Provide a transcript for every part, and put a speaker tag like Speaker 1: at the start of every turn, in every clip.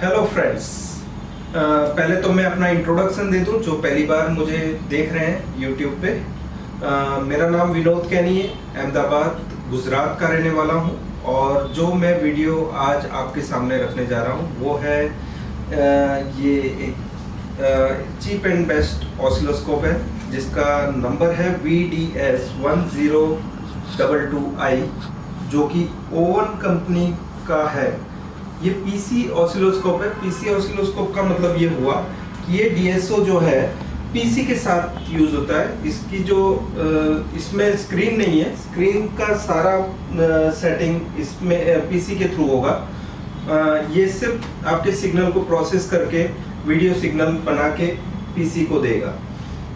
Speaker 1: Hello friends. पहले तो मैं अपना इंट्रोडक्शन दे दूं जो पहली बार मुझे देख रहे हैं यूट्यूब पे। मेरा नाम विनोद कैनी है, अहमदाबाद गुजरात का रहने वाला हूं। और जो मैं वीडियो आज आपके सामने रखने जा रहा हूं वो है ये एक चीप एंड बेस्ट ऑसिलोस्कोप है जिसका नंबर है VDS1022I, जो कि ओवन कंपनी का है। ये पीसी ऑसिलोस्कोप है। पीसी ऑसिलोस्कोप का मतलब ये हुआ कि ये डीएसओ जो है पीसी के साथ यूज होता है। इसकी जो इसमें स्क्रीन नहीं है, स्क्रीन का सारा सेटिंग इसमें पीसी के थ्रू होगा। ये सिर्फ आपके सिग्नल को प्रोसेस करके वीडियो सिग्नल बना के पीसी को देगा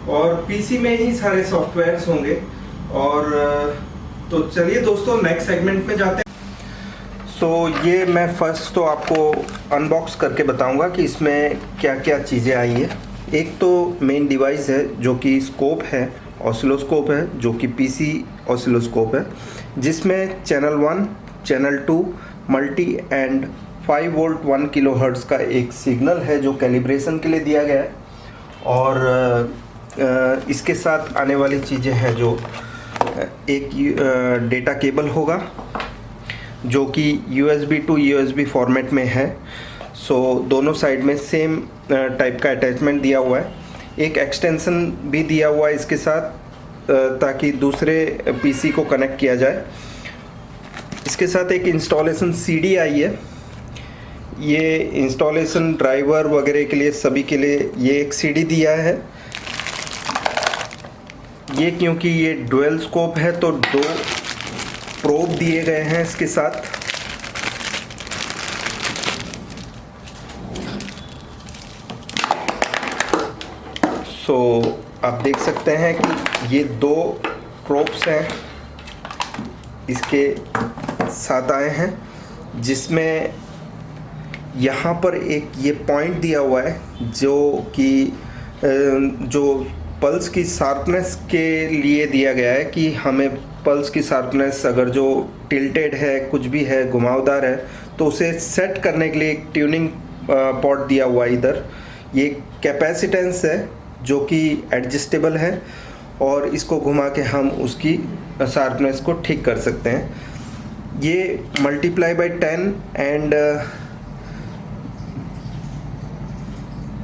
Speaker 1: और पीसी में ही सारे सॉफ्टवेयर्स होंगे। और तो चलिए दोस्तों नेक्स्ट सेगमेंट में जाते हैं। ये मैं फर्स्ट तो आपको अनबॉक्स करके बताऊंगा कि इसमें क्या क्या चीज़ें आई है। एक तो मेन डिवाइस है जो कि स्कोप है, ऑसिलोस्कोप है, जो कि पीसी ऑसिलोस्कोप है, जिसमें channel 1, channel 2, multi and 5 volt 1 kilohertz का एक सिग्नल है जो कैलिब्रेशन के लिए दिया गया है। और इसके साथ आने वाली चीज़ें हैं जो एक डेटा केबल होगा जो कि USB टू USB फॉर्मेट में है। दोनों साइड में सेम टाइप का अटैचमेंट दिया हुआ है। एक एक्सटेंशन भी दिया हुआ है इसके साथ ताकि दूसरे PC को कनेक्ट किया जाए। इसके साथ एक इंस्टॉलेशन CD आई है। ये इंस्टॉलेशन ड्राइवर वगैरह के लिए सभी के लिए ये एक CD दिया है। ये क्योंकि ये डुअल स्कोप है तो 2 प्रोब दिए गए हैं इसके साथ। आप देख सकते हैं कि ये 2 प्रोब्स हैं इसके साथ आए हैं, जिसमें यहाँ पर एक ये पॉइंट दिया हुआ है जो कि जो पल्स की शार्पनेस के लिए दिया गया है कि हमें पल्स की शार्पनेस अगर जो टिल्टेड है, कुछ भी है, घुमावदार है, तो उसे सेट करने के लिए एक ट्यूनिंग पॉट दिया हुआ है इधर। ये कैपेसिटेंस है जो कि एडजस्टेबल है और इसको घुमा के हम उसकी शार्पनेस को ठीक कर सकते हैं। ये मल्टीप्लाई बाय 10 एंड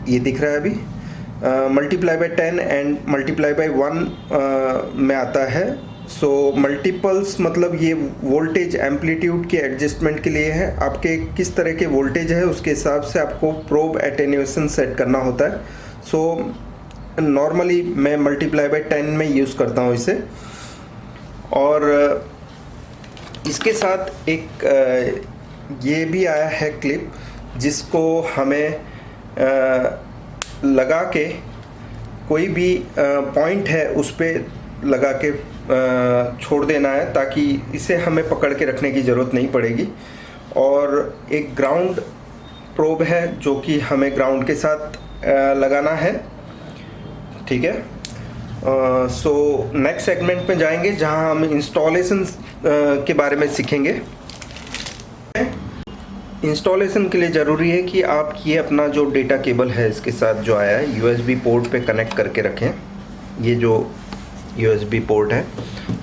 Speaker 1: ये दिख रहा है अभी multiply by 10 and multiply by 1 में आता है। मल्टीपल्स मतलब ये वोल्टेज एम्पलीट्यूड के एडजस्टमेंट के लिए है। आपके किस तरह के वोल्टेज है उसके हिसाब से आपको प्रोब एटेन्यूएशन सेट करना होता है। नॉर्मली मैं मल्टीप्लाई बाय 10 में यूज़ करता हूँ इसे। और इसके साथ एक ये भी आया है क्लिप जिसको हमें लगा के कोई भी पॉइंट है उस पर लगा के छोड़ देना है ताकि इसे हमें पकड़ के रखने की ज़रूरत नहीं पड़ेगी। और एक ग्राउंड प्रोब है जो कि हमें ग्राउंड के साथ लगाना है, ठीक है। नेक्स्ट सेगमेंट में जाएंगे जहां हम इंस्टॉलेशन के बारे में सीखेंगे। इंस्टॉलेशन के लिए ज़रूरी है कि आप ये अपना जो डेटा केबल है इसके साथ जो आया है USB पोर्ट पे कनेक्ट करके रखें। ये जो USB पोर्ट है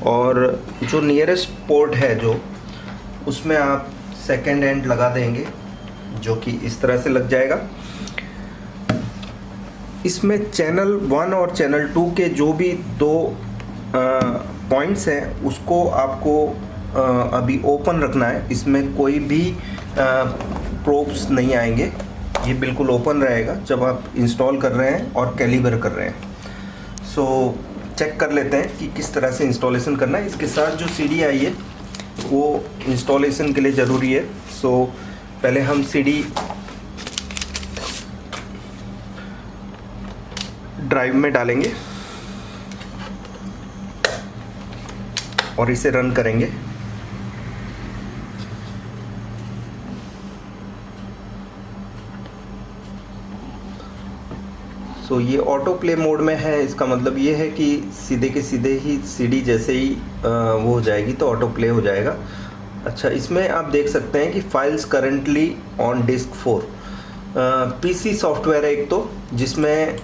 Speaker 1: और जो नियरेस्ट पोर्ट है जो उसमें आप सेकेंड एंड लगा देंगे जो कि इस तरह से लग जाएगा। इसमें चैनल 1 और चैनल 2 के जो भी 2 पॉइंट्स हैं उसको आपको अभी ओपन रखना है। इसमें कोई भी प्रोब्स नहीं आएंगे, ये बिल्कुल ओपन रहेगा जब आप इंस्टॉल कर रहे हैं और कैलिबर कर रहे हैं। चेक कर लेते हैं कि किस तरह से इंस्टॉलेशन करना है। इसके साथ जो CD आई है वो इंस्टॉलेशन के लिए ज़रूरी है। पहले हम CD ड्राइव में डालेंगे और इसे रन करेंगे। ये ऑटो प्ले मोड में है। इसका मतलब ये है कि सीधे के सीधे ही CD जैसे ही वो हो जाएगी तो ऑटो प्ले हो जाएगा। अच्छा, इसमें आप देख सकते हैं कि files currently on disk 4, PC software है एक, तो जिसमें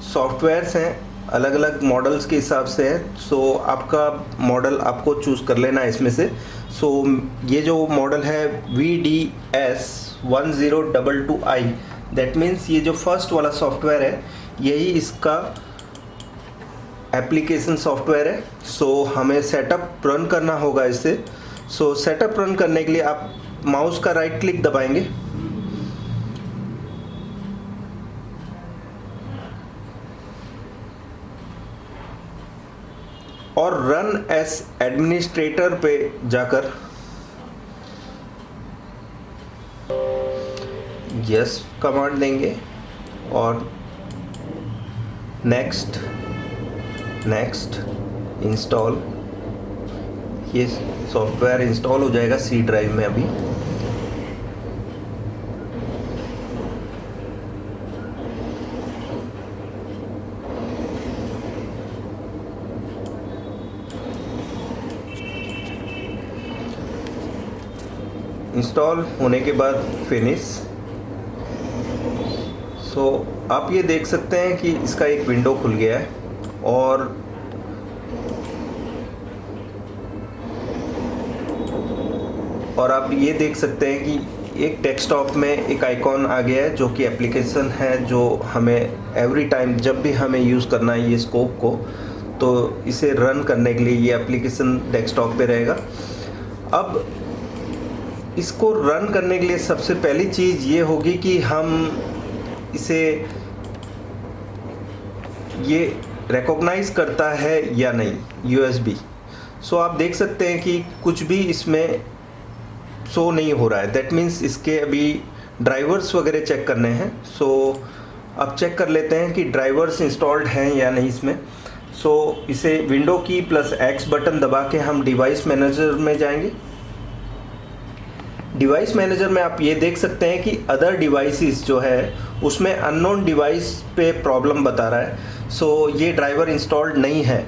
Speaker 1: सॉफ्टवेयर्स हैं अलग अलग मॉडल्स के हिसाब से है। सो आपका मॉडल आपको चूज़ कर लेना है इसमें से। सो ये जो मॉडल है VDS1022i, दैट मीन्स ये जो फर्स्ट वाला सॉफ्टवेयर है यही इसका एप्लीकेशन सॉफ्टवेयर है। सो हमें सेटअप रन करना होगा इससे। सो सेटअप रन करने के लिए आप माउस का राइट क्लिक दबाएंगे और रन एस एडमिनिस्ट्रेटर पे जाकर यस कमांड देंगे और नेक्स्ट इंस्टॉल। ये सॉफ्टवेयर इंस्टॉल हो जाएगा सी ड्राइव में अभी। इंस्टॉल होने के बाद फिनिश। सो आप ये देख सकते हैं कि इसका एक विंडो खुल गया है और आप ये देख सकते हैं कि एक डेस्कटॉप में एक आइकॉन आ गया है जो कि एप्लीकेशन है, जो हमें एवरी टाइम जब भी हमें यूज़ करना है ये स्कोप को, तो इसे रन करने के लिए ये एप्लीकेशन डेस्कटॉप पे रहेगा। अब इसको रन करने के लिए सबसे पहली चीज़ ये होगी कि हम इसे ये रिकॉग्नाइज करता है या नहीं USB। सो आप देख सकते हैं कि कुछ भी इसमें शो नहीं हो रहा है। दैट मीन्स इसके अभी ड्राइवर्स वगैरह चेक करने हैं। सो अब चेक कर लेते हैं कि ड्राइवर्स इंस्टॉल्ड हैं या नहीं इसमें। सो इसे विंडो की प्लस X बटन दबा के हम डिवाइस मैनेजर में जाएंगे। डिवाइस मैनेजर में आप ये देख सकते हैं कि अदर डिवाइसेस जो है उसमें अननोन डिवाइस पे प्रॉब्लम बता रहा है। सो ये ड्राइवर इंस्टॉल्ड नहीं है।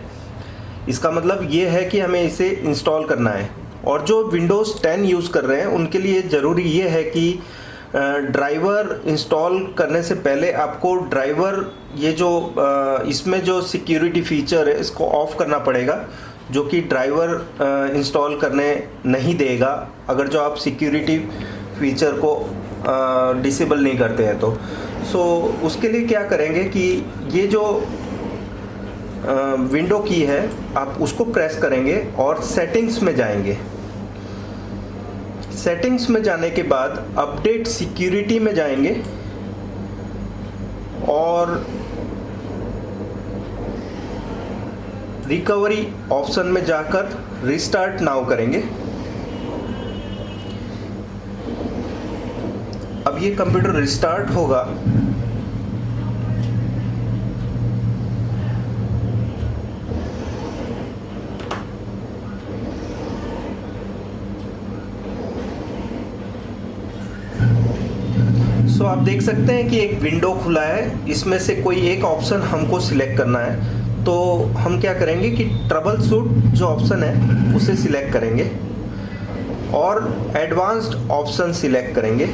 Speaker 1: इसका मतलब ये है कि हमें इसे इंस्टॉल करना है। और जो विंडोज़ 10 यूज़ कर रहे हैं उनके लिए ज़रूरी ये है कि ड्राइवर इंस्टॉल करने से पहले आपको ड्राइवर ये जो इसमें जो सिक्योरिटी फीचर है इसको ऑफ़ करना पड़ेगा, जो कि ड्राइवर इंस्टॉल करने नहीं देगा अगर जो आप सिक्योरिटी फीचर को डिसेबल नहीं करते हैं तो। सो उसके लिए क्या करेंगे कि ये जो विंडो की है आप उसको प्रेस करेंगे और सेटिंग्स में जाएंगे। सेटिंग्स में जाने के बाद अपडेट सिक्योरिटी में जाएंगे और रिकवरी ऑप्शन में जाकर रिस्टार्ट नाउ करेंगे। अब ये कंप्यूटर रिस्टार्ट होगा। सो आप देख सकते हैं कि एक विंडो खुला है। इसमें से कोई एक ऑप्शन हमको सिलेक्ट करना है। तो हम क्या करेंगे कि ट्रबल शूट जो ऑप्शन है उसे सिलेक्ट करेंगे और एडवांस्ड ऑप्शन सिलेक्ट करेंगे।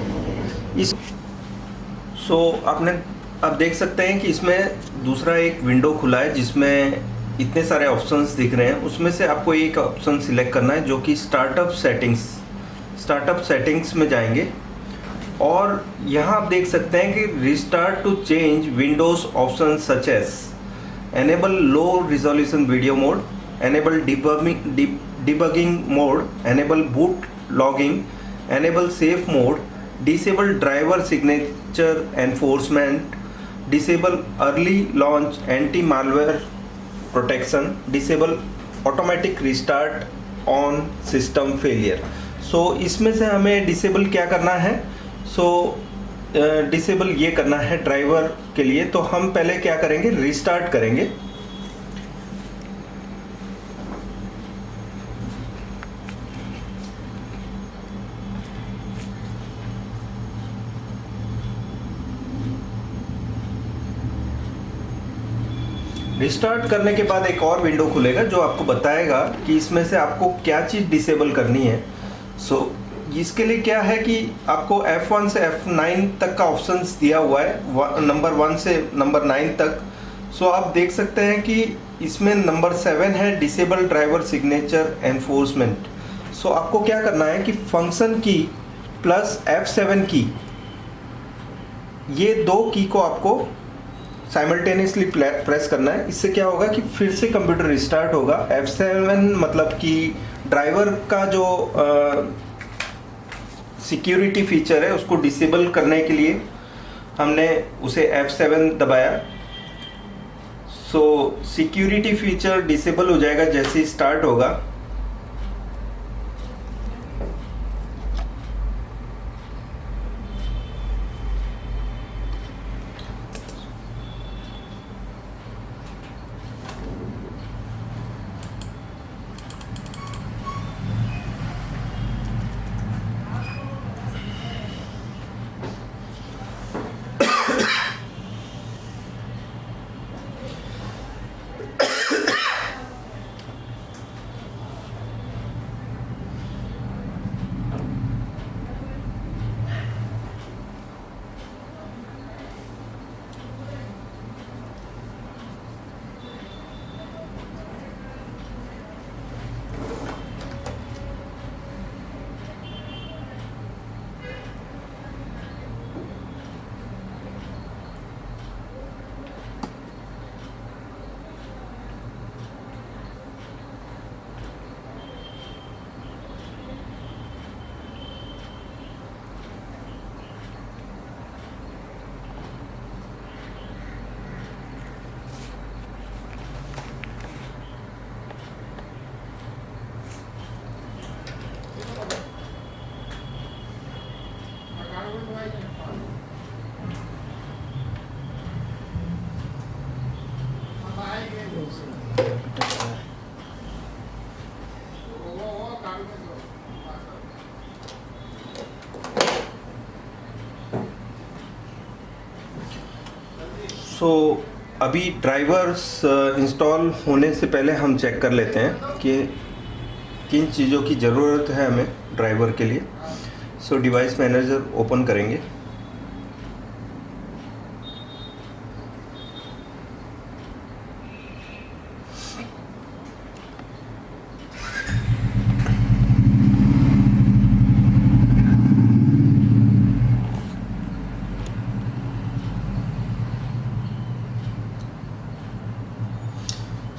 Speaker 1: आप देख सकते हैं कि इसमें दूसरा एक विंडो खुला है जिसमें इतने सारे ऑप्शंस दिख रहे हैं। उसमें से आपको एक ऑप्शन सिलेक्ट करना है जो कि स्टार्टअप सेटिंग्स में जाएंगे और यहाँ आप देख सकते हैं कि restart to change Windows option such as enable low resolution video mode, enable debugging mode, enable boot logging, enable safe mode, disable driver signature enforcement, disable early launch anti-malware protection, disable automatic restart on system failure। so इसमें से हमें disable क्या करना है? Disable ये करना है driver के लिए। तो हम पहले क्या करेंगे, रिस्टार्ट करेंगे। रिस्टार्ट करने के बाद एक और विंडो खुलेगा जो आपको बताएगा कि इसमें से आपको क्या चीज़ डिसेबल करनी है। इसके लिए क्या है कि आपको F1 से F9 तक का ऑप्शंस दिया हुआ है, नंबर 1 से नंबर 9 तक। सो आप देख सकते हैं कि इसमें नंबर 7 है डिसेबल ड्राइवर सिग्नेचर एनफोर्समेंट। सो आपको क्या करना है कि फंक्शन की प्लस F7 की, ये दो की को आपको साइमल्टेनियसली प्रेस करना है। इससे क्या होगा कि फिर से कंप्यूटर रिस्टार्ट होगा। F7 मतलब कि ड्राइवर का जो सिक्योरिटी फीचर है उसको डिसेबल करने के लिए हमने उसे F7 दबाया। सो सिक्योरिटी फीचर डिसेबल हो जाएगा जैसे ही स्टार्ट होगा। सो अभी ड्राइवर्स इंस्टॉल होने से पहले हम चेक कर लेते हैं कि किन चीज़ों की ज़रूरत है हमें ड्राइवर के लिए। सो डिवाइस मैनेजर ओपन करेंगे।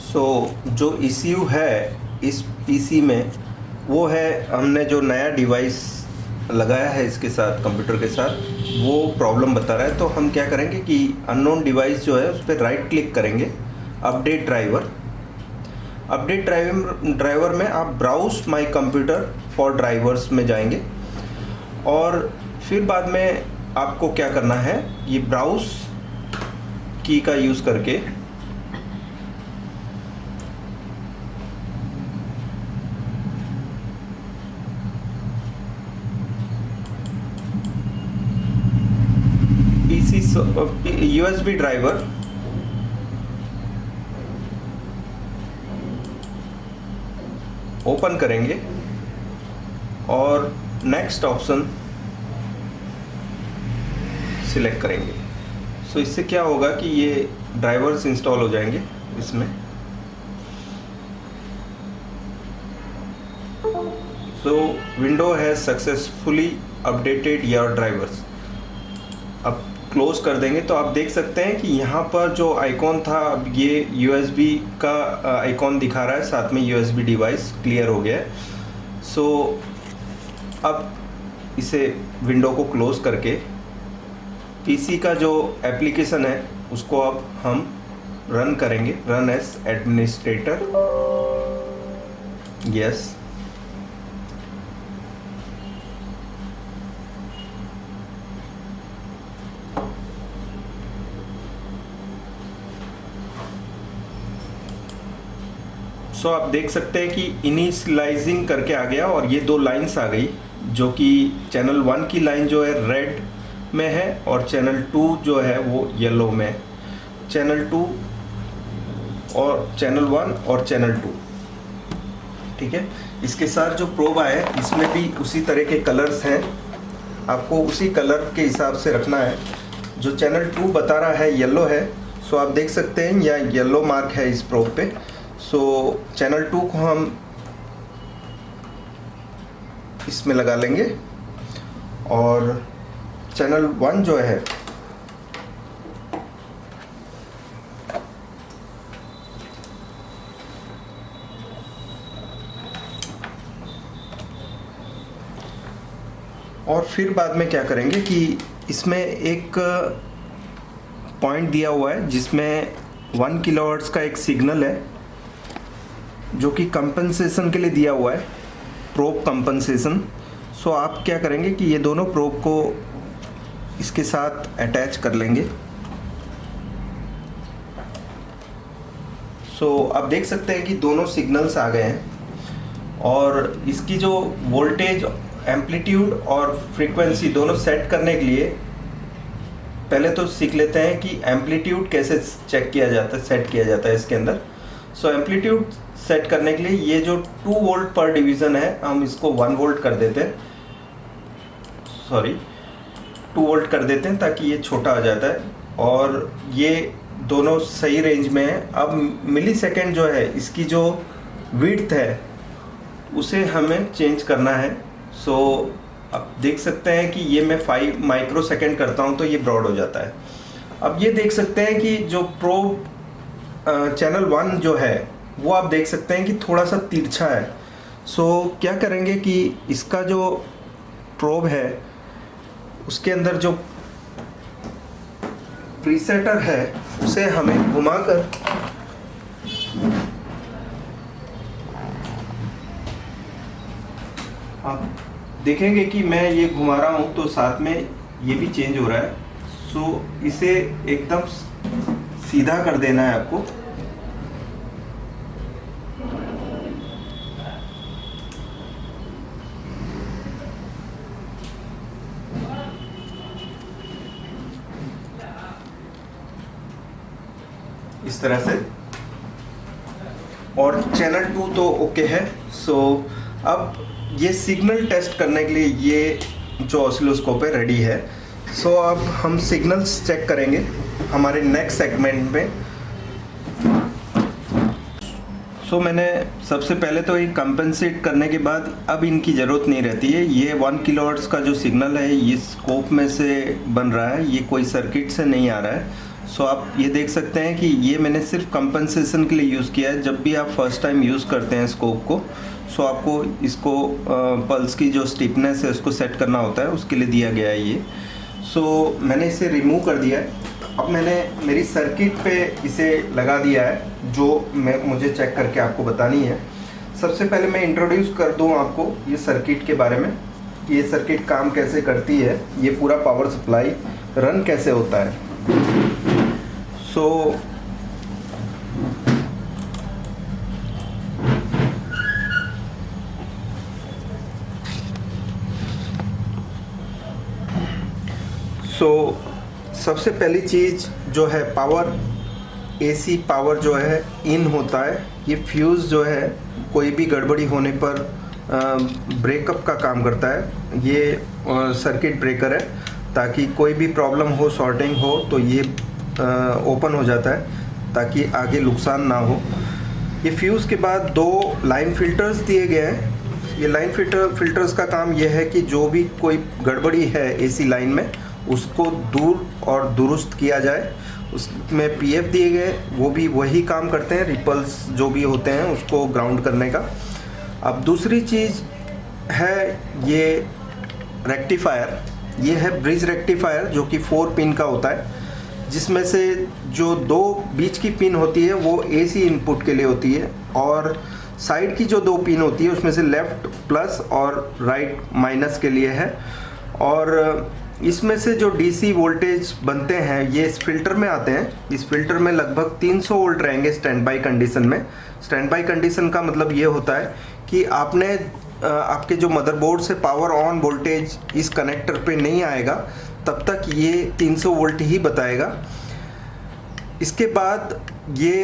Speaker 1: सो जो ECU है इस PC में वो है, हमने जो नया डिवाइस लगाया है इसके साथ, कंप्यूटर के साथ, वो प्रॉब्लम बता रहा है। तो हम क्या करेंगे कि अननोन डिवाइस जो है उस पर राइट क्लिक करेंगे, अपडेट ड्राइवर। अपडेट ड्राइवर में आप browse my computer for drivers में जाएंगे और फिर बाद में आपको क्या करना है, ये ब्राउज की का यूज़ करके USB ड्राइवर ओपन करेंगे और नेक्स्ट ऑप्शन सिलेक्ट करेंगे। सो इससे क्या होगा कि ये ड्राइवर्स इंस्टॉल हो जाएंगे इसमें। So window has successfully updated your drivers. अब क्लोज कर देंगे तो आप देख सकते हैं कि यहाँ पर जो आइकॉन था ये USB का आइकॉन दिखा रहा है, साथ में USB डिवाइस क्लियर हो गया है। सो अब इसे विंडो को क्लोज करके PC का जो एप्लीकेशन है उसको अब हम रन करेंगे, रन एज एडमिनिस्ट्रेटर। यस, सो आप देख सकते हैं कि इनिशियलाइजिंग करके आ गया और ये दो लाइंस आ गई, जो कि चैनल 1 की लाइन जो है रेड में है और चैनल 2 जो है वो येलो में। चैनल 2 और चैनल 1 और चैनल 2, ठीक है। इसके साथ जो प्रोब आए इसमें भी उसी तरह के कलर्स हैं, आपको उसी कलर के हिसाब से रखना है। जो चैनल 2 बता रहा है येलो है, सो आप देख सकते हैं यहाँ येलो मार्क है इस प्रोब पे। सो चैनल 2 को हम इसमें लगा लेंगे और चैनल 1 जो है और फिर बाद में क्या करेंगे कि इसमें एक पॉइंट दिया हुआ है जिसमें 1 किलोहर्ट्ज़ का एक सिग्नल है जो कि कंपनसेशन के लिए दिया हुआ है, प्रोब कंपनसेशन। सो आप क्या करेंगे कि ये दोनों प्रोब को इसके साथ अटैच कर लेंगे। सो आप देख सकते हैं कि दोनों सिग्नल्स आ गए हैं और इसकी जो वोल्टेज, एम्पलीट्यूड और फ्रीक्वेंसी दोनों सेट करने के लिए पहले तो सीख लेते हैं कि एम्पलीट्यूड कैसे चेक किया जाता है, सेट किया जाता है इसके अंदर। सो एम्पलीट्यूड सेट करने के लिए ये जो 2 वोल्ट पर डिवीज़न है हम इसको 1 वोल्ट कर देते हैं, 2 वोल्ट कर देते हैं ताकि ये छोटा आ जाता है और ये दोनों सही रेंज में है। अब मिली सेकेंड जो है इसकी जो विड्थ है उसे हमें चेंज करना है। सो आप देख सकते हैं कि ये मैं 5 माइक्रो सेकेंड करता हूँ तो ये ब्रॉड हो जाता है। अब ये देख सकते हैं कि जो प्रोब चैनल 1 जो है वो आप देख सकते हैं कि थोड़ा सा तिरछा है। सो क्या करेंगे कि इसका जो प्रोब है उसके अंदर जो प्रीसेटर है उसे हमें घुमाकर आप देखेंगे कि मैं ये घुमा रहा हूँ तो साथ में ये भी चेंज हो रहा है। सो इसे एकदम सीधा कर देना है आपको। इस तरह से, और चैनल 2 तो ओके है। सो अब ये सिग्नल टेस्ट करने के लिए ये जो ऑसिलोस्कोप है रेडी है। सो अब हम सिग्नल्स चेक करेंगे हमारे नेक्स्ट सेगमेंट में। सो मैंने सबसे पहले तो ये कंपनसेट करने के बाद अब इनकी ज़रूरत नहीं रहती है। ये 1 किलोहर्ट्ज़ का जो सिग्नल है ये स्कोप में से बन रहा है, ये कोई सर्किट से नहीं आ रहा है। सो आप ये देख सकते हैं कि ये मैंने सिर्फ कंपनसेशन के लिए यूज़ किया है। जब भी आप फर्स्ट टाइम यूज़ करते हैं स्कोप को, सो आपको इसको पल्स की जो स्टिफनेस है उसको सेट करना होता है, उसके लिए दिया गया है ये। सो मैंने इसे रिमूव कर दिया है। अब मैंने मेरी सर्किट पे इसे लगा दिया है जो मुझे चेक करके आपको बतानी है। सबसे पहले मैं इंट्रोड्यूस कर दूं आपको ये सर्किट के बारे में, ये सर्किट काम कैसे करती है, ये पूरा पावर सप्लाई रन कैसे होता है। सो सबसे पहली चीज़ जो है पावर, एसी पावर जो है इन होता है। ये फ्यूज़ जो है कोई भी गड़बड़ी होने पर ब्रेकअप का काम करता है। ये सर्किट ब्रेकर है, ताकि कोई भी प्रॉब्लम हो, शॉर्टिंग हो तो ये ओपन हो जाता है ताकि आगे नुकसान ना हो। ये फ्यूज़ के बाद 2 लाइन फिल्टर्स दिए गए हैं। ये लाइन फिल्टर्स का काम ये है कि जो भी कोई गड़बड़ी है एसी लाइन में उसको दूर और दुरुस्त किया जाए। उसमें पीएफ दिए गए, वो भी वही काम करते हैं, रिपल्स जो भी होते हैं उसको ग्राउंड करने का। अब दूसरी चीज़ है ये रेक्टिफायर। ये है ब्रिज रेक्टिफायर जो कि 4 पिन का होता है, जिसमें से जो 2 बीच की पिन होती है वो एसी इनपुट के लिए होती है और साइड की जो 2 पिन होती है उसमें से लेफ़्ट प्लस और राइट माइनस के लिए है। और इसमें से जो डीसी वोल्टेज बनते हैं ये इस फिल्टर में आते हैं। इस फिल्टर में लगभग 300 वोल्ट रहेंगे स्टैंड बाई कंडीशन में। स्टैंड बाई कंडीशन का मतलब ये होता है कि आपने आपके जो मदरबोर्ड से पावर ऑन वोल्टेज इस कनेक्टर पे नहीं आएगा तब तक ये 300 वोल्ट ही बताएगा। इसके बाद ये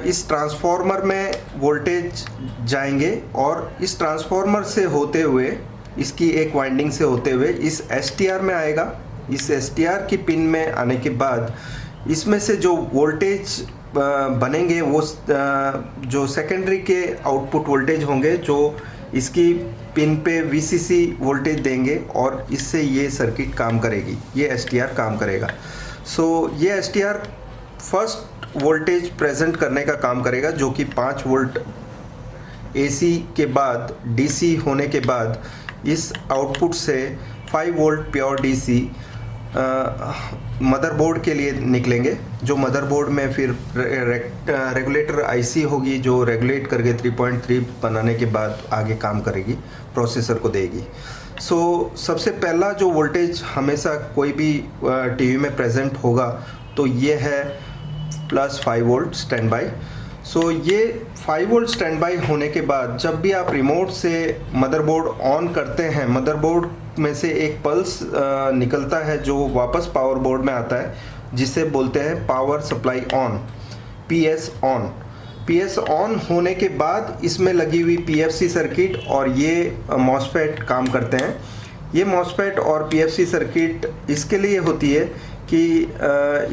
Speaker 1: इस ट्रांसफार्मर में वोल्टेज जाएंगे और इस ट्रांसफार्मर से होते हुए, इसकी एक वाइंडिंग से होते हुए इस STR में आएगा। इस STR की पिन में आने के बाद इसमें से जो वोल्टेज बनेंगे वो जो सेकेंडरी के आउटपुट वोल्टेज होंगे जो इसकी पिन पे VCC वोल्टेज देंगे और इससे ये सर्किट काम करेगी, ये STR काम करेगा। ये STR फर्स्ट वोल्टेज प्रेजेंट करने का काम करेगा, जो कि 5 वोल्ट AC के बाद DC होने के बाद इस आउटपुट से 5 वोल्ट प्योर DC मदरबोर्ड के लिए निकलेंगे, जो मदरबोर्ड में फिर रेगुलेटर IC होगी जो रेगुलेट करके 3.3 बनाने के बाद आगे काम करेगी, प्रोसेसर को देगी। सबसे पहला जो वोल्टेज हमेशा कोई भी टीवी में प्रेजेंट होगा तो ये है +5 वोल्ट स्टैंड बाई। ये 5 वोल्ट स्टैंड बाई होने के बाद जब भी आप रिमोट से मदरबोर्ड ऑन करते हैं, मदरबोर्ड में से एक पल्स निकलता है जो वापस पावर बोर्ड में आता है, जिसे बोलते हैं power supply on, PS on. PS on होने के बाद इसमें लगी हुई PFC सर्किट और ये मॉसफेट काम करते हैं। ये मॉसफेट और PFC सर्किट इसके लिए होती है कि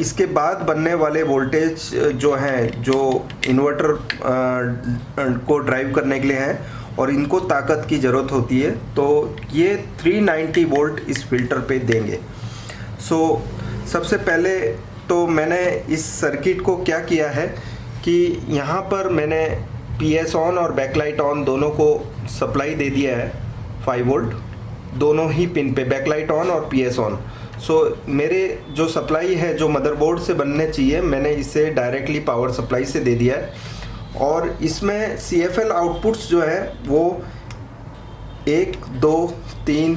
Speaker 1: इसके बाद बनने वाले वोल्टेज जो हैं, जो इन्वर्टर को ड्राइव करने के लिए हैं और इनको ताकत की ज़रूरत होती है, तो ये 390 वोल्ट इस फिल्टर पे देंगे। सबसे पहले तो मैंने इस सर्किट को क्या किया है कि यहाँ पर मैंने PS ऑन और बैकलाइट ऑन दोनों को सप्लाई दे दिया है 5 वोल्ट, दोनों ही पिन पे, बैकलाइट ऑन और PS ऑन। मेरे जो सप्लाई है जो मदरबोर्ड से बनने चाहिए, मैंने इसे डायरेक्टली पावर सप्लाई से दे दिया है। और इसमें CFL आउटपुट्स जो है वो 1 2 3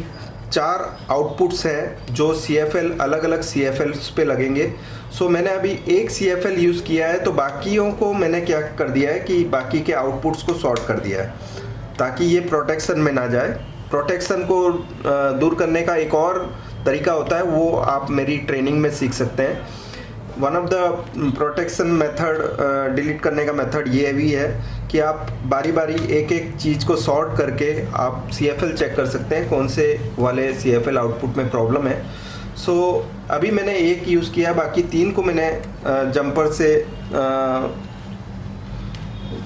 Speaker 1: 4 आउटपुट्स हैं जो CFL अलग अलग CFLs पे लगेंगे। मैंने अभी एक CFL यूज़ किया है, तो बाकियों को मैंने क्या कर दिया है कि बाकी के आउटपुट्स को सॉर्ट कर दिया है ताकि ये प्रोटेक्शन में ना जाए। प्रोटेक्शन को दूर करने का एक और तरीका होता है, वो आप मेरी ट्रेनिंग में सीख सकते हैं। One of the protection method, delete करने का मेथड ये भी है कि आप बारी बारी एक एक चीज़ को सॉर्ट करके आप CFL चेक कर सकते हैं कौन से वाले CFL आउटपुट में प्रॉब्लम है। अभी मैंने एक यूज़ किया, बाकी 3 को मैंने जंपर से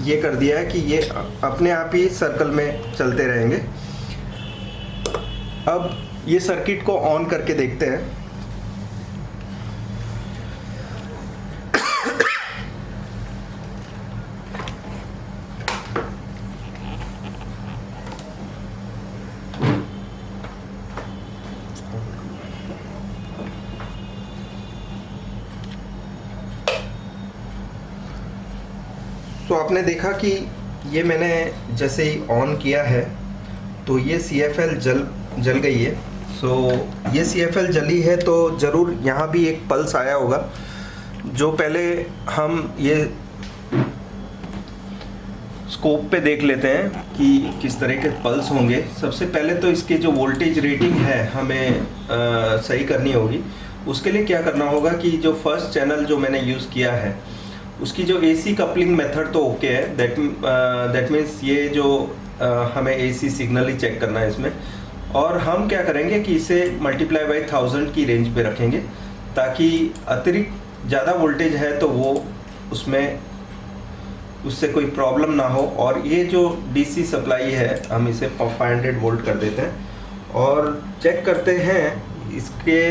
Speaker 1: ये कर दिया है कि ये अपने आप ही सर्कल में चलते रहेंगे। अब ये सर्किट को ऑन करके देखते हैं। आपने देखा कि ये मैंने जैसे ही ऑन किया है तो ये CFL जल गई है। ये CFL जली है तो ज़रूर यहाँ भी एक पल्स आया होगा। जो पहले हम ये स्कोप पे देख लेते हैं कि किस तरह के पल्स होंगे। सबसे पहले तो इसके जो वोल्टेज रेटिंग है हमें सही करनी होगी। उसके लिए क्या करना होगा कि जो फर्स्ट चैनल जो मैंने यूज़ किया है उसकी जो AC कपलिंग मेथड तो ओके है, दैट मीन्स ये जो हमें AC सिग्नल ही चेक करना है इसमें। और हम क्या करेंगे कि इसे मल्टीप्लाई बाई 1000 की रेंज पे रखेंगे ताकि अतिरिक्त ज़्यादा वोल्टेज है तो वो उससे कोई प्रॉब्लम ना हो। और ये जो DC सप्लाई है हम इसे 500 वोल्ट कर देते हैं और चेक करते हैं इसके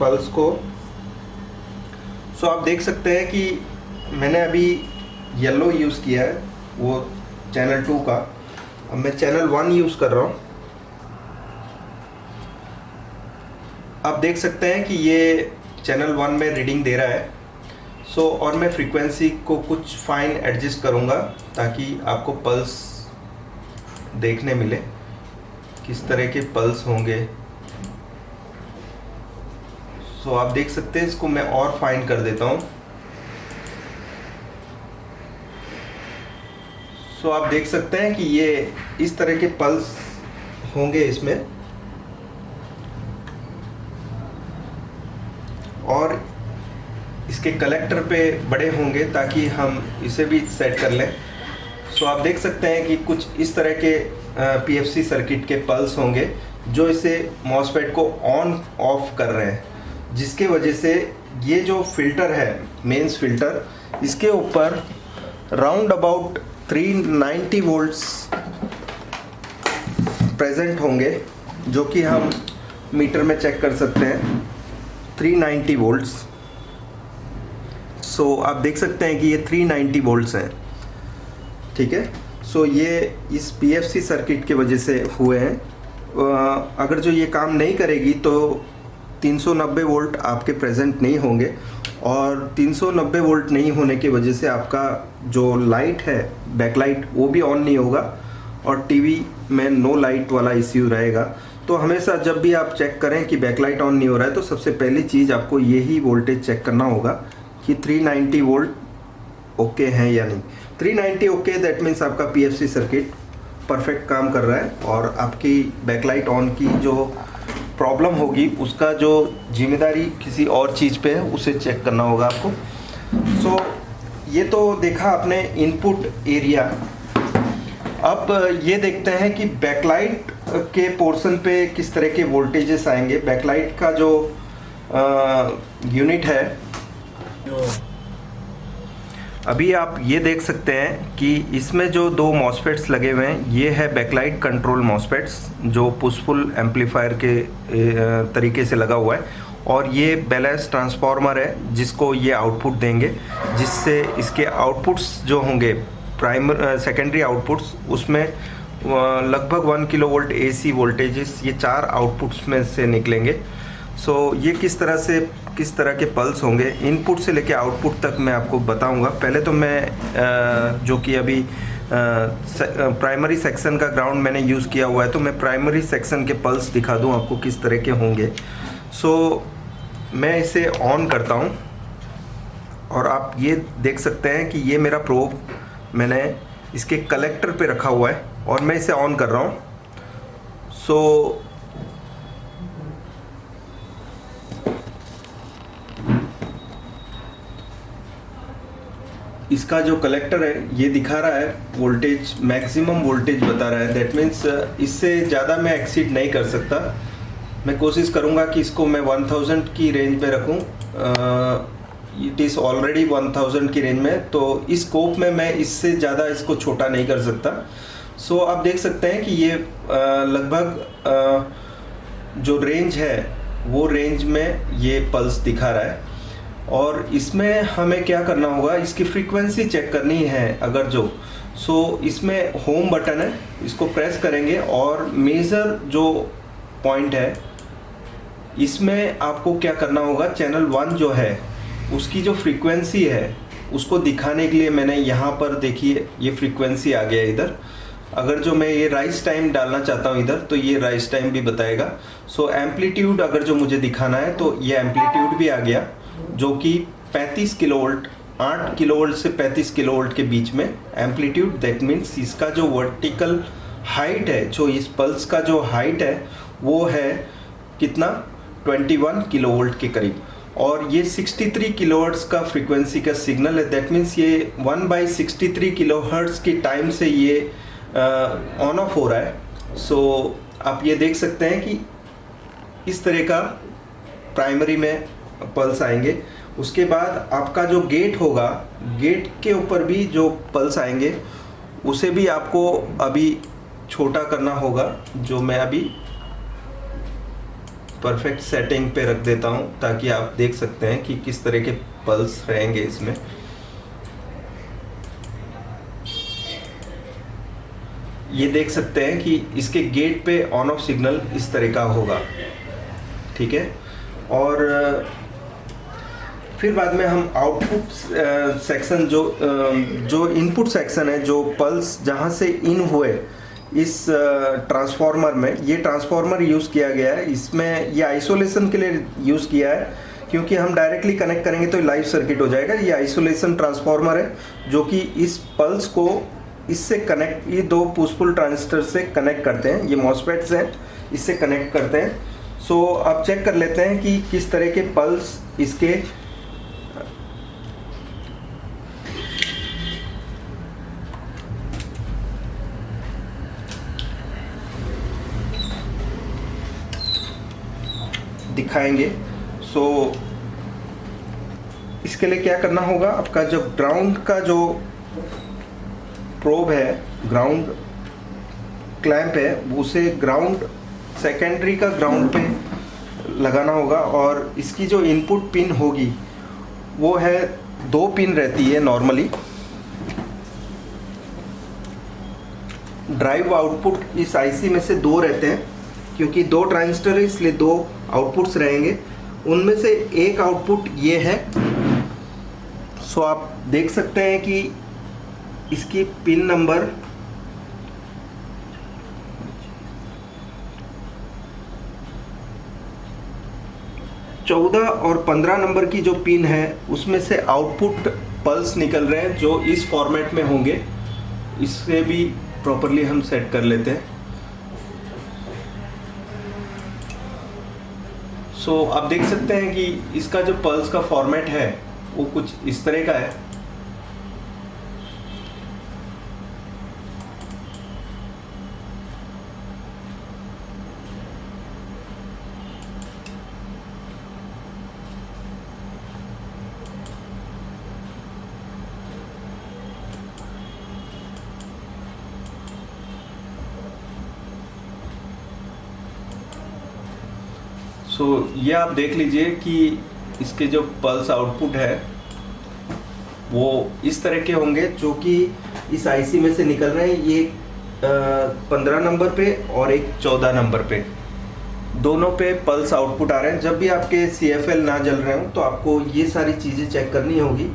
Speaker 1: पल्स को। आप देख सकते हैं कि मैंने अभी येलो यूज़ किया है, वो चैनल 2 का। अब मैं चैनल 1 यूज़ कर रहा हूँ। आप देख सकते हैं कि ये चैनल 1 में रीडिंग दे रहा है। और मैं फ्रीक्वेंसी को कुछ फाइन एडजस्ट करूँगा ताकि आपको पल्स देखने मिले किस तरह के पल्स होंगे। आप देख सकते हैं, इसको मैं और फाइन कर देता हूँ। आप देख सकते हैं कि ये इस तरह के पल्स होंगे इसमें। और इसके कलेक्टर पे बड़े होंगे ताकि हम इसे भी सेट कर लें। सो आप देख सकते हैं कि कुछ इस तरह के पीएफसी सर्किट के पल्स होंगे जो इसे मॉसफेट को ऑन ऑफ कर रहे हैं, जिसके वजह से ये जो फिल्टर है मेंस फिल्टर, इसके ऊपर राउंड अबाउट 390 वोल्ट्स प्रेजेंट होंगे, जो कि हम मीटर में चेक कर सकते हैं 390 वोल्ट्स। सो आप देख सकते हैं कि ये 390 वोल्ट्स हैं, ठीक है। सो ये इस पीएफसी सर्किट की वजह से हुए हैं। अगर जो ये काम नहीं करेगी तो 390 वोल्ट आपके प्रेजेंट नहीं होंगे, और 390 वोल्ट नहीं होने की वजह से आपका जो लाइट है बैकलाइट वो भी ऑन नहीं होगा, और टीवी में नो लाइट वाला इश्यू रहेगा। तो हमेशा जब भी आप चेक करें कि बैकलाइट ऑन नहीं हो रहा है तो सबसे पहली चीज़ आपको यही वोल्टेज चेक करना होगा कि 390 वोल्ट ओके हैं या नहीं। 390 ओके, दैट मीन्स आपका पीएफसी सर्किट परफेक्ट काम कर रहा है, और आपकी बैकलाइट ऑन की जो प्रॉब्लम होगी उसका जो जिम्मेदारी किसी और चीज़ पे है उसे चेक करना होगा आपको। सो ये तो देखा आपने इनपुट एरिया। अब ये देखते हैं कि बैकलाइट के पोर्शन पे किस तरह के वोल्टेजेस आएंगे। बैकलाइट का जो यूनिट है, अभी आप ये देख सकते हैं कि इसमें जो दो मॉसफेट्स लगे हुए हैं, ये है बैकलाइट कंट्रोल मॉसफेट्स जो पुशफुल एम्पलीफायर के तरीके से लगा हुआ है, और ये बैलेंस ट्रांसफार्मर है जिसको ये आउटपुट देंगे, जिससे इसके आउटपुट्स जो होंगे सेकेंडरी आउटपुट्स, उसमें लगभग 1 किलोवोल्ट एसी वोल्टेजेस ये 4 आउटपुट्स में से निकलेंगे। सो ये किस तरह के पल्स होंगे इनपुट से लेके आउटपुट तक मैं आपको बताऊंगा। पहले तो मैं जो कि अभी प्राइमरी सेक्शन का ग्राउंड मैंने यूज़ किया हुआ है, तो मैं प्राइमरी सेक्शन के पल्स दिखा दूं आपको किस तरह के होंगे। सो मैं इसे ऑन करता हूं, और आप ये देख सकते हैं कि ये मेरा प्रोब मैंने इसके कलेक्टर पे रखा हुआ है, और मैं इसे ऑन कर रहा हूँ। सो इसका जो कलेक्टर है ये दिखा रहा है वोल्टेज, मैक्सिमम वोल्टेज बता रहा है। दैट मीन्स इससे ज़्यादा मैं एक्सीड नहीं कर सकता। मैं कोशिश करूँगा कि इसको मैं 1000 की रेंज में रखूँ। इट इज़ ऑलरेडी 1000 की रेंज में, तो इस स्कोप में मैं इससे ज़्यादा इसको छोटा नहीं कर सकता। सो आप देख सकते हैं कि ये लगभग जो रेंज है वो रेंज में ये पल्स दिखा रहा है, और इसमें हमें क्या करना होगा, इसकी फ्रीक्वेंसी चेक करनी है अगर जो। सो इसमें होम बटन है, इसको प्रेस करेंगे और मेजर जो पॉइंट है इसमें आपको क्या करना होगा, चैनल 1 जो है उसकी जो फ्रीक्वेंसी है उसको दिखाने के लिए मैंने यहाँ पर देखिए ये फ्रीक्वेंसी आ गया इधर। अगर जो मैं ये राइज टाइम डालना चाहता हूँ इधर, तो ये राइज टाइम भी बताएगा। सो एम्पलीट्यूड अगर जो मुझे दिखाना है तो ये एम्पलीट्यूड भी आ गया, जो कि 35 किलोवोल्ट, 8 किलोवोल्ट से 35 किलोवोल्ट के बीच में एम्पलीट्यूड। दैट मीन्स इसका जो वर्टिकल हाइट है, जो इस पल्स का जो हाइट है वो है कितना, 21 किलोवोल्ट के करीब, और ये 63 किलोहर्ट्ज़ का फ्रीक्वेंसी का सिग्नल है। दैट मीन्स ये 1/63 किलोहर्ट्ज़ की टाइम से ये ऑन ऑफ हो रहा है। सो आप ये देख सकते हैं कि इस तरह का प्राइमरी में पल्स आएंगे। उसके बाद आपका जो गेट होगा, गेट के ऊपर भी जो पल्स आएंगे उसे भी आपको अभी छोटा करना होगा, जो मैं अभी परफेक्ट सेटिंग पे रख देता हूं ताकि आप देख सकते हैं कि किस तरह के पल्स रहेंगे इसमें। ये देख सकते हैं कि इसके गेट पे ऑन ऑफ सिग्नल इस तरह का होगा, ठीक है। और फिर बाद में हम आउटपुट सेक्शन जो इनपुट सेक्शन है, जो पल्स जहाँ से इन हुए इस ट्रांसफार्मर में, ये ट्रांसफार्मर यूज़ किया गया है। इसमें ये आइसोलेशन के लिए यूज़ किया है, क्योंकि हम डायरेक्टली कनेक्ट करेंगे तो लाइव सर्किट हो जाएगा। ये आइसोलेशन ट्रांसफार्मर है जो कि इस पल्स को इससे कनेक्ट, ये दो पुशफुल ट्रांजिस्टर से कनेक्ट करते हैं, ये मॉसफेट्स हैं, इससे कनेक्ट करते हैं। सो अब चेक कर लेते हैं कि किस तरह के पल्स इसके दिखाएंगे। सो इसके लिए क्या करना होगा, आपका जो ग्राउंड का जो प्रोब है, ग्राउंड क्लैंप है, उसे ग्राउंड सेकेंडरी का ग्राउंड पे लगाना होगा। और इसकी जो इनपुट पिन होगी वो है 2 पिन रहती है नॉर्मली। ड्राइव आउटपुट इस आईसी में से 2 रहते हैं, क्योंकि 2 ट्रांजिस्टर है इसलिए 2 आउटपुट्स रहेंगे। उनमें से एक आउटपुट ये है। सो आप देख सकते हैं कि इसकी पिन नंबर 14 और 15 नंबर की जो पिन है उसमें से आउटपुट पल्स निकल रहे हैं जो इस फॉर्मेट में होंगे। इससे भी प्रॉपरली हम सेट कर लेते हैं। सो आप देख सकते हैं कि इसका जो पल्स का फॉर्मेट है वो कुछ इस तरह का है। सो ये आप देख लीजिए कि इसके जो पल्स आउटपुट है वो इस तरह के होंगे, जो कि इस आईसी में से निकल रहे हैं। ये 15 नंबर पे और एक 14 नंबर पे, दोनों पे पल्स आउटपुट आ रहे हैं। जब भी आपके CFL ना जल रहे हो तो आपको ये सारी चीज़ें चेक करनी होगी।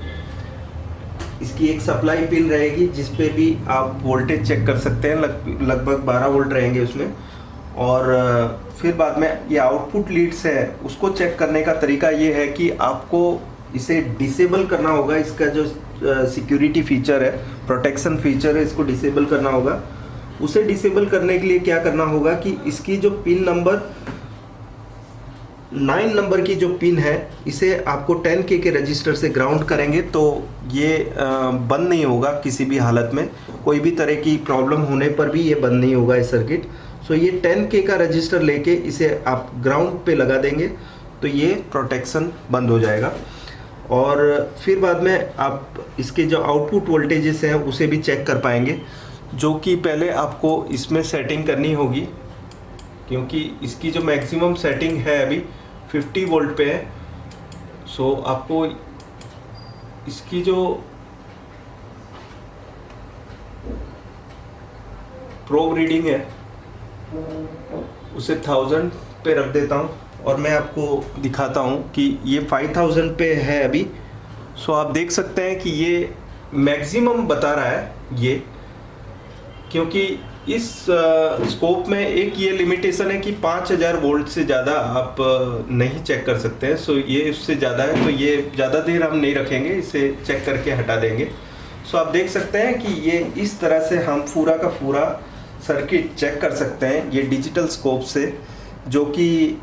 Speaker 1: इसकी एक सप्लाई पिन रहेगी जिस पे भी आप वोल्टेज चेक कर सकते हैं, लगभग 12 वोल्ट रहेंगे उसमें। और फिर बाद में ये आउटपुट लीड्स है, उसको चेक करने का तरीका ये है कि आपको इसे डिसेबल करना होगा। इसका जो सिक्योरिटी फीचर है, प्रोटेक्शन फीचर है, इसको डिसेबल करना होगा। उसे डिसेबल करने के लिए क्या करना होगा कि इसकी जो पिन नंबर 9 नंबर की जो पिन है, इसे आपको 10K के रजिस्टर से ग्राउंड करेंगे तो ये बंद नहीं होगा किसी भी हालत में। कोई भी तरह की प्रॉब्लम होने पर भी ये बंद नहीं होगा ये सर्किट। सो ये 10K का रजिस्टर लेके इसे आप ग्राउंड पे लगा देंगे तो ये प्रोटेक्शन बंद हो जाएगा। और फिर बाद में आप इसके जो आउटपुट वोल्टेजेस हैं उसे भी चेक कर पाएंगे, जो कि पहले आपको इसमें सेटिंग करनी होगी, क्योंकि इसकी जो मैक्सिमम सेटिंग है अभी 50 वोल्ट पे है। सो आपको इसकी जो प्रोब रीडिंग है उसे 1000 पे रख देता हूँ और मैं आपको दिखाता हूँ कि ये 5000 पे है अभी। सो आप देख सकते हैं कि ये मैक्सिमम बता रहा है ये, क्योंकि इस स्कोप में एक ये लिमिटेशन है कि 5000 वोल्ट से ज़्यादा आप नहीं चेक कर सकते हैं। सो ये इससे ज़्यादा है तो ये ज़्यादा देर हम नहीं रखेंगे, इसे चेक करके हटा देंगे। सो आप देख सकते हैं कि ये इस तरह से हम पूरा का पूरा सर्किट चेक कर सकते हैं ये डिजिटल स्कोप से, जो कि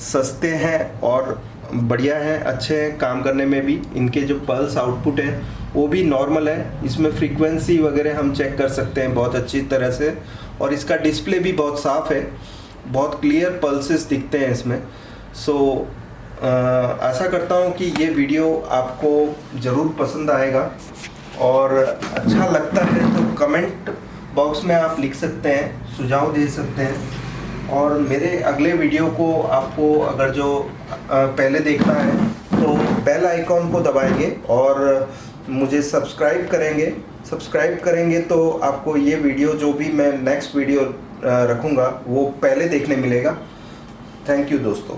Speaker 1: सस्ते हैं और बढ़िया हैं, अच्छे हैं काम करने में भी। इनके जो पल्स आउटपुट है वो भी नॉर्मल है, इसमें फ्रीक्वेंसी वगैरह हम चेक कर सकते हैं बहुत अच्छी तरह से। और इसका डिस्प्ले भी बहुत साफ़ है, बहुत क्लियर पल्सेस दिखते हैं इसमें। सो आशा करता हूँ कि ये वीडियो आपको ज़रूर पसंद आएगा, और अच्छा लगता है तो कमेंट बॉक्स में आप लिख सकते हैं, सुझाव दे सकते हैं। और मेरे अगले वीडियो को आपको अगर जो पहले देखना है तो बेल आइकॉन को दबाएंगे और मुझे सब्सक्राइब करेंगे तो आपको ये वीडियो जो भी मैं नेक्स्ट वीडियो रखूँगा वो पहले देखने मिलेगा। थैंक यू दोस्तों।